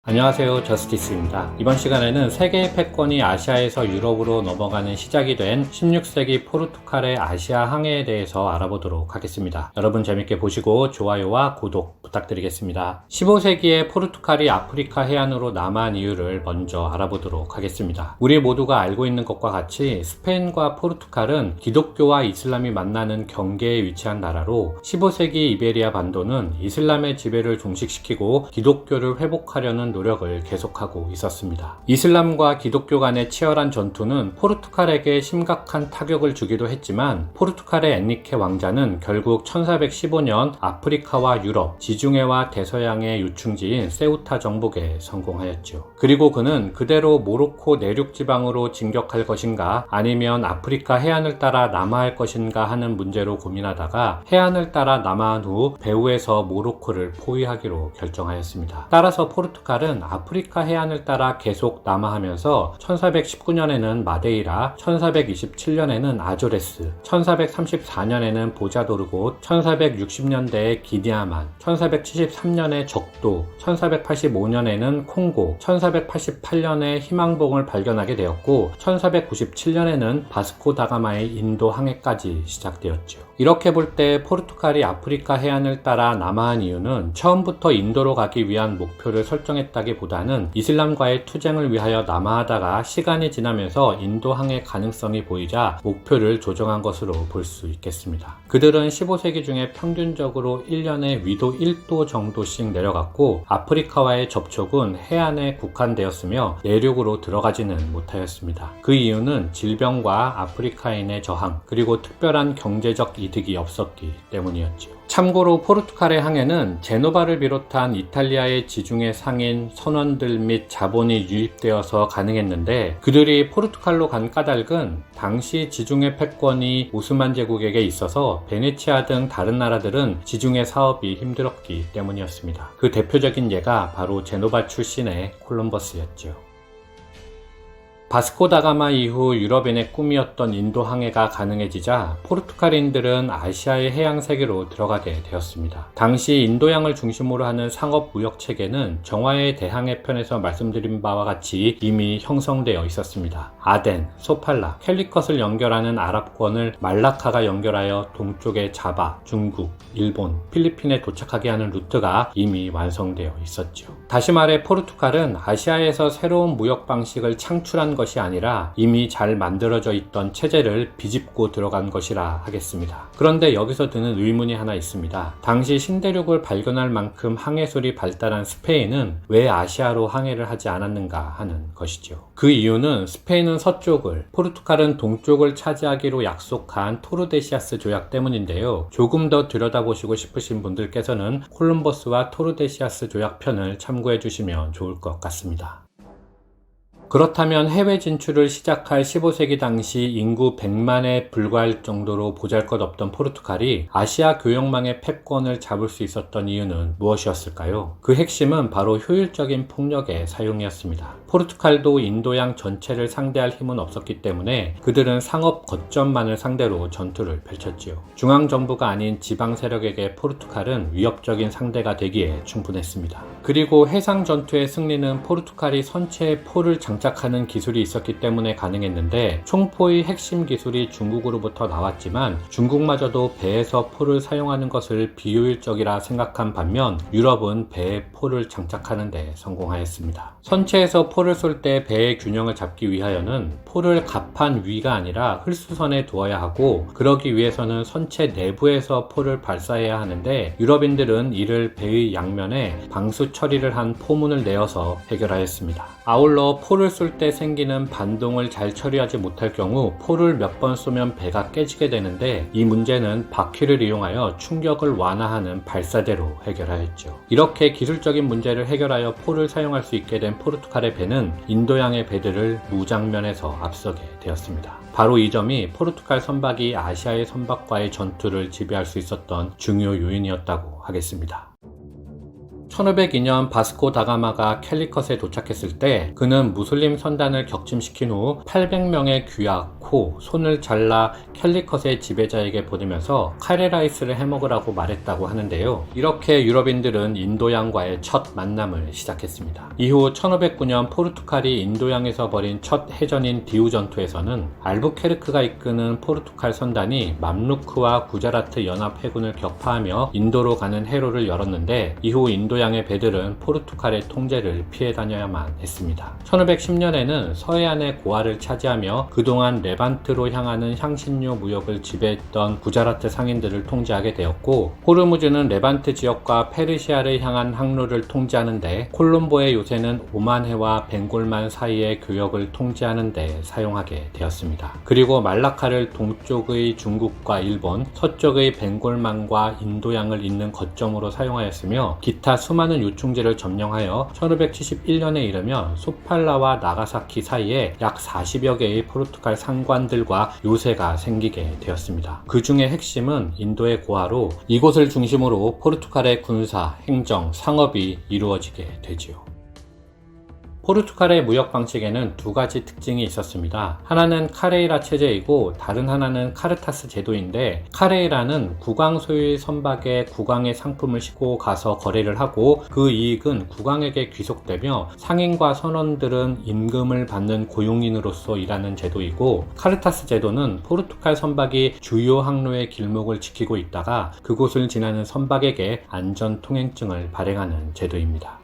안녕하세요, 저스티스입니다. 이번 시간에는 세계의 패권이 아시아에서 유럽으로 넘어가는 시작이 된 16세기 포르투갈의 아시아 항해에 대해서 알아보도록 하겠습니다. 여러분 재밌게 보시고 좋아요와 구독 부탁드리겠습니다. 15세기에 포르투갈이 아프리카 해안으로 남아한 이유를 먼저 알아보도록 하겠습니다. 우리 모두가 알고 있는 것과 같이 스페인과 포르투갈은 기독교와 이슬람이 만나는 경계에 위치한 나라로 15세기 이베리아 반도는 이슬람의 지배를 종식시키고 기독교를 회복하려는 노력을 계속하고 있었습니다. 이슬람과 기독교 간의 치열한 전투는 포르투갈에게 심각한 타격을 주기도 했지만 포르투갈의 엔리케 왕자는 결국 1415년 아프리카와 유럽, 지중해와 대서양의 유충지인 세우타 정복에 성공하였죠. 그리고 그는 그대로 모로코 내륙 지방으로 진격할 것인가 아니면 아프리카 해안을 따라 남하할 것인가 하는 문제로 고민하다가 해안을 따라 남하한 후 배후에서 모로코를 포위하기로 결정하였습니다. 따라서 포르투갈은 아프리카 해안을 따라 계속 남하하면서 1419년에는 마데이라, 1427년에는 아조레스, 1434년에는 보자도르곳, 1460년대에 기니아만, 1473년에 적도, 1485년에는 콩고, 1488년에 희망봉을 발견하게 되었고 1497년에는 바스코 다가마의 인도 항해까지 시작되었죠. 이렇게 볼 때 포르투갈이 아프리카 해안을 따라 남하한 이유는 처음부터 인도로 가기 위한 목표를 설정했다기보다는 이슬람과의 투쟁을 위하여 남하하다가 시간이 지나면서 인도 항해 가능성이 보이자 목표를 조정한 것으로 볼 수 있겠습니다. 그들은 15세기 중에 평균적으로 1년에 위도 1도 정도씩 내려갔고 아프리카와의 접촉은 해안에 국한되었으며 내륙으로 들어가지는 못하였습니다. 그 이유는 질병과 아프리카인의 저항 그리고 특별한 경제적 이득이 없었기 때문이었죠. 참고로 포르투갈의 항해는 제노바를 비롯한 이탈리아의 지중해 상인 선원들 및 자본이 유입되어서 가능했는데 그들이 포르투갈로 간 까닭은 당시 지중해 패권이 오스만 제국에게 있어서 베네치아 등 다른 나라들은 지중해 사업이 힘들었기 때문이었습니다. 그 대표적인 예가 바로 제노바 출신의 콜럼버스였죠. 바스코 다가마 이후 유럽인의 꿈이었던 인도 항해가 가능해지자 포르투갈인들은 아시아의 해양 세계로 들어가게 되었습니다. 당시 인도양을 중심으로 하는 상업 무역 체계는 정화의 대항해 편에서 말씀드린 바와 같이 이미 형성되어 있었습니다. 아덴, 소팔라, 캘리컷을 연결하는 아랍권을 말라카가 연결하여 동쪽의 자바, 중국, 일본, 필리핀에 도착하게 하는 루트가 이미 완성되어 있었죠. 다시 말해 포르투갈은 아시아에서 새로운 무역 방식을 창출한 것이 아니라 이미 잘 만들어져 있던 체제를 비집고 들어간 것이라 하겠습니다. 그런데 여기서 드는 의문이 하나 있습니다. 당시 신대륙을 발견할 만큼 항해술이 발달한 스페인은 왜 아시아로 항해를 하지 않았는가 하는 것이죠. 그 이유는 스페인은 서쪽을, 포르투갈은 동쪽을 차지하기로 약속한 토르데시아스 조약 때문인데요. 조금 더 들여다보시고 싶으신 분들께서는 콜럼버스와 토르데시아스 조약 편을 참고해 주시면 좋을 것 같습니다. 그렇다면 해외 진출을 시작할 15세기 당시 인구 100만에 불과할 정도로 보잘것없던 포르투갈이 아시아 교역망의 패권을 잡을 수 있었던 이유는 무엇이었을까요? 그 핵심은 바로 효율적인 폭력의 사용이었습니다. 포르투갈도 인도양 전체를 상대할 힘은 없었기 때문에 그들은 상업 거점만을 상대로 전투를 펼쳤지요. 중앙정부가 아닌 지방 세력에게 포르투갈은 위협적인 상대가 되기에 충분했습니다. 그리고 해상 전투의 승리는 포르투갈이 선체에 포를 장착하는 기술이 있었기 때문에 가능했는데 총포의 핵심 기술이 중국으로부터 나왔지만 중국마저도 배에서 포를 사용하는 것을 비효율적이라 생각한 반면 유럽은 배에 포를 장착하는 데 성공하였습니다. 선체에서 포를 쏠 때 배의 균형을 잡기 위하여는 포를 갑판 위가 아니라 흘수선에 두어야 하고 그러기 위해서는 선체 내부에서 포를 발사해야 하는데 유럽인들은 이를 배의 양면에 방수 처리를 한 포문을 내어서 해결하였습니다. 아울러 포를 쏠 때 생기는 반동을 잘 처리하지 못할 경우 포를 몇 번 쏘면 배가 깨지게 되는데 이 문제는 바퀴를 이용하여 충격을 완화하는 발사대로 해결하였죠. 이렇게 기술적인 문제를 해결하여 포를 사용할 수 있게 된 포르투갈의 배는 인도양의 배들을 무장면에서 앞서게 되었습니다. 바로 이 점이 포르투갈 선박이 아시아의 선박과의 전투를 지배할 수 있었던 중요 요인이었다고 하겠습니다. 1502년 바스코 다가마가 캘리컷에 도착했을 때 그는 무슬림 선단을 격침시킨 후 800명의 귀와 코, 손을 잘라 캘리컷의 지배자에게 보내면서 카레라이스를 해먹으라고 말했다고 하는데요. 이렇게 유럽인들은 인도양과의 첫 만남을 시작했습니다. 이후 1509년 포르투갈이 인도양에서 벌인 첫 해전인 디우 전투에서는 알부케르크가 이끄는 포르투갈 선단이 맘루크와 구자라트 연합 해군을 격파하며 인도로 가는 해로를 열었는데 이후 인도양의 배들은 포르투갈의 통제를 피해 다녀야만 했습니다. 1510년에는 서해안의 고아를 차지하며 그동안 레반트로 향하는 향신료 무역을 지배했던 구자라트 상인들을 통제하게 되었고, 호르무즈는 레반트 지역과 페르시아를 향한 항로를 통제하는데, 콜롬보의 요새는 오만해와 벵골만 사이의 교역을 통제하는 데 사용하게 되었습니다. 그리고 말라카를 동쪽의 중국과 일본, 서쪽의 벵골만과 인도양을 잇는 거점으로 사용하였으며, 기타 수많은 요충지를 점령하여 1571년에 이르면 소팔라와 나가사키 사이에 약 40여 개의 포르투갈 상관들과 요새가 생기게 되었습니다. 그 중에 핵심은 인도의 고아로 이곳을 중심으로 포르투갈의 군사, 행정, 상업이 이루어지게 되지요. 포르투갈의 무역 방식에는 두 가지 특징이 있었습니다. 하나는 카레이라 체제이고 다른 하나는 카르타스 제도인데, 카레이라는 국왕 소유의 선박에 국왕의 상품을 싣고 가서 거래를 하고 그 이익은 국왕에게 귀속되며 상인과 선원들은 임금을 받는 고용인으로서 일하는 제도이고, 카르타스 제도는 포르투갈 선박이 주요 항로의 길목을 지키고 있다가 그곳을 지나는 선박에게 안전 통행증을 발행하는 제도입니다.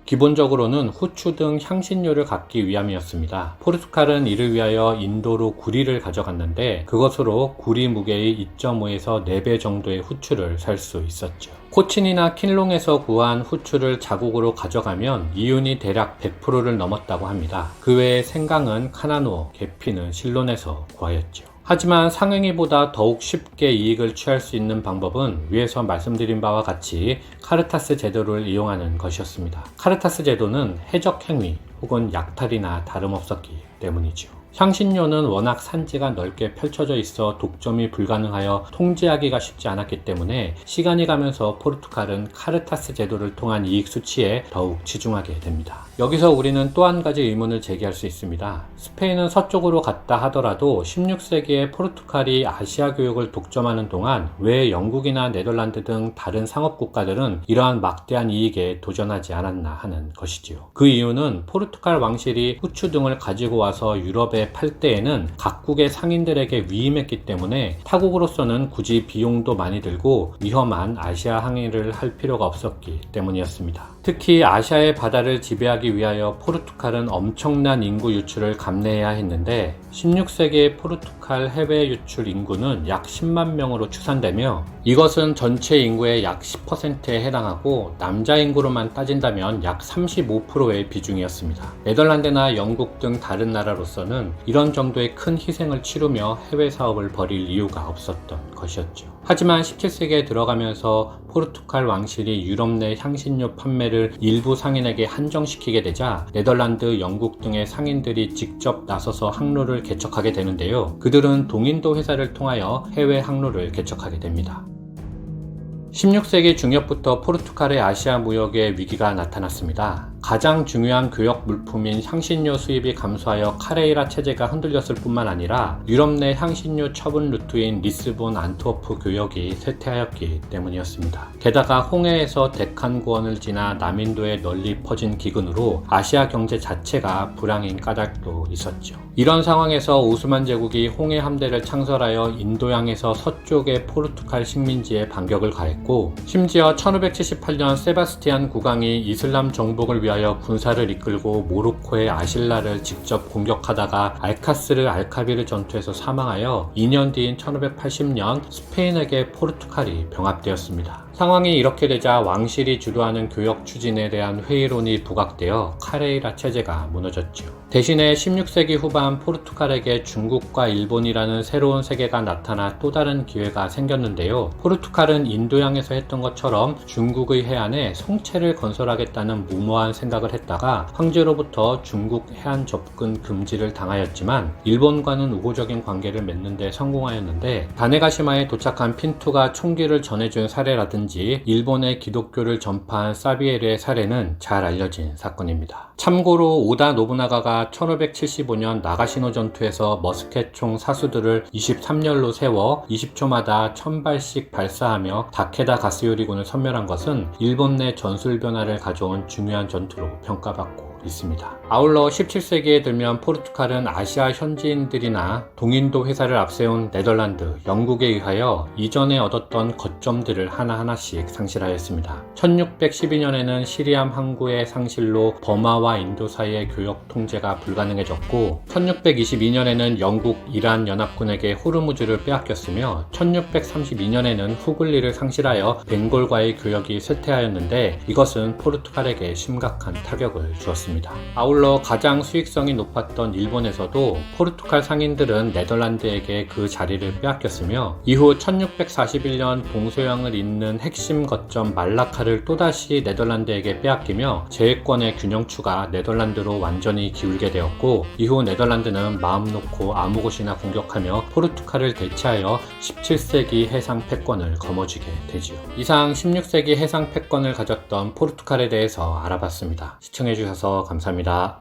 기본적으로는 후추 등 향신료를 갖기 위함이었습니다. 포르투갈은 이를 위하여 인도로 구리를 가져갔는데 그것으로 구리 무게의 2.5에서 4배 정도의 후추를 살 수 있었죠. 코친이나 킨롱에서 구한 후추를 자국으로 가져가면 이윤이 대략 100%를 넘었다고 합니다. 그 외에 생강은 카나누어, 계피는 실론에서 구하였죠. 하지만 상행위보다 더욱 쉽게 이익을 취할 수 있는 방법은 위에서 말씀드린 바와 같이 카르타스 제도를 이용하는 것이었습니다. 카르타스 제도는 해적 행위 혹은 약탈이나 다름없었기 때문이죠. 향신료는 워낙 산지가 넓게 펼쳐져 있어 독점이 불가능하여 통제하기가 쉽지 않았기 때문에 시간이 가면서 포르투갈은 카르타스 제도를 통한 이익 수치에 더욱 치중하게 됩니다. 여기서 우리는 또 한 가지 의문을 제기할 수 있습니다. 스페인은 서쪽으로 갔다 하더라도 16세기에 포르투갈이 아시아 교역을 독점하는 동안 왜 영국이나 네덜란드 등 다른 상업 국가들은 이러한 막대한 이익에 도전하지 않았나 하는 것이지요. 그 이유는 포르투갈 왕실이 후추 등을 가지고 와서 유럽에 팔 때에는 각국의 상인들에게 위임했기 때문에 타국으로서는 굳이 비용도 많이 들고 위험한 아시아 항해를 할 필요가 없었기 때문이었습니다. 특히 아시아의 바다를 지배하기 위하여 포르투갈은 엄청난 인구 유출을 감내해야 했는데 16세기의 포르투갈 해외 유출 인구는 약 10만 명으로 추산되며 이것은 전체 인구의 약 10%에 해당하고 남자 인구로만 따진다면 약 35%의 비중이었습니다. 네덜란드나 영국 등 다른 나라로서는 이런 정도의 큰 희생을 치르며 해외 사업을 벌일 이유가 없었던 것이었죠. 하지만 17세기에 들어가면서 포르투갈 왕실이 유럽 내 향신료 판매를 일부 상인에게 한정시키게 되자 네덜란드, 영국 등의 상인들이 직접 나서서 항로를 개척하게 되는데요. 그들은 동인도 회사를 통하여 해외 항로를 개척하게 됩니다. 16세기 중엽부터 포르투갈의 아시아 무역에 위기가 나타났습니다. 가장 중요한 교역 물품인 향신료 수입이 감소하여 카레이라 체제가 흔들렸을 뿐만 아니라 유럽 내 향신료 처분 루트인 리스본, 안트워프 교역이 쇠퇴하였기 때문이었습니다. 게다가 홍해에서 데칸구원을 지나 남인도에 널리 퍼진 기근으로 아시아 경제 자체가 불황인 까닭도 있었죠. 이런 상황에서 오스만 제국이 홍해 함대를 창설하여 인도양에서 서쪽의 포르투갈 식민지에 반격을 가했고, 심지어 1578년 세바스티안 국왕이 이슬람 정복을 위하여 군사를 이끌고 모로코의 아실라를 직접 공격하다가 알카스르 알카비르 전투에서 사망하여 2년 뒤인 1580년 스페인에게 포르투갈이 병합되었습니다. 상황이 이렇게 되자 왕실이 주도하는 교역 추진에 대한 회의론이 부각되어 카레이라 체제가 무너졌죠. 대신에 16세기 후반 포르투갈에게 중국과 일본이라는 새로운 세계가 나타나 또 다른 기회가 생겼는데요. 포르투갈은 인도양에서 했던 것처럼 중국의 해안에 송체를 건설하겠다는 무모한 생각을 했다가 황제로부터 중국 해안 접근 금지를 당하였지만 일본과는 우호적인 관계를 맺는 데 성공하였는데, 바네가시마에 도착한 핀투가 총기를 전해준 사례라든지 일본의 기독교를 전파한 사비에르의 사례는 잘 알려진 사건입니다. 참고로 오다 노부나가가 1575년 나가시노 전투에서 머스켓총 사수들을 23렬로 세워 20초마다 1000발씩 발사하며 다케다 가스요리군을 섬멸한 것은 일본 내 전술 변화를 가져온 중요한 전투로 평가받고 있습니다. 아울러 17세기에 들면 포르투갈은 아시아 현지인들이나 동인도 회사를 앞세운 네덜란드, 영국에 의하여 이전에 얻었던 거점들을 하나하나씩 상실하였습니다. 1612년에는 시리암 항구의 상실로 버마와 인도 사이의 교역 통제가 불가능해졌고, 1622년에는 영국, 이란 연합군에게 호르무즈를 빼앗겼으며 1632년에는 후글리를 상실하여 벵골과의 교역이 쇠퇴하였는데, 이것은 포르투갈에게 심각한 타격을 주었습니다. 아울러 가장 수익성이 높았던 일본에서도 포르투갈 상인들은 네덜란드에게 그 자리를 빼앗겼으며, 이후 1641년 동서양을 잇는 핵심 거점 말라카를 또다시 네덜란드에게 빼앗기며 재해권의 균형추가 네덜란드로 완전히 기울게 되었고, 이후 네덜란드는 마음 놓고 아무 곳이나 공격하며 포르투갈을 대체하여 17세기 해상 패권을 거머쥐게 되지요. 이상 16세기 해상 패권을 가졌던 포르투갈에 대해서 알아봤습니다. 시청해주셔서 감사합니다.